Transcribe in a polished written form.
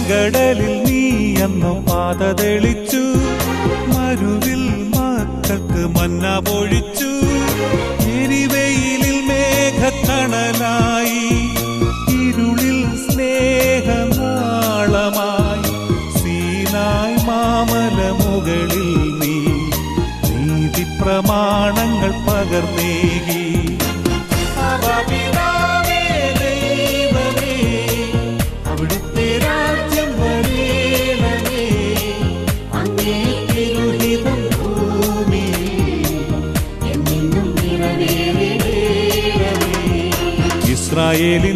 ചെങ്കടലിൽ നീ അന്നു പാത തെളിച്ചു, മരുവിൽ മക്കൾക്ക് മന്ന പൊഴിച്ചു. എരിവെയിലിൽ മേഘക്കണലായി, ഇരുളിൽ സ്നേഹനാളമായി. സീനായ് മാമല മുകളിൽ നീ നീതി പ്രമാണങ്ങൾ പകർന്നേകി. അവിടുത്തെ രാജ്യം വരേണമേ, അങ്ങേ തിരുഹിതം ഭൂമിയിൽ എന്നും നിറവേറണമേ. ഇസ്രായേലിൻ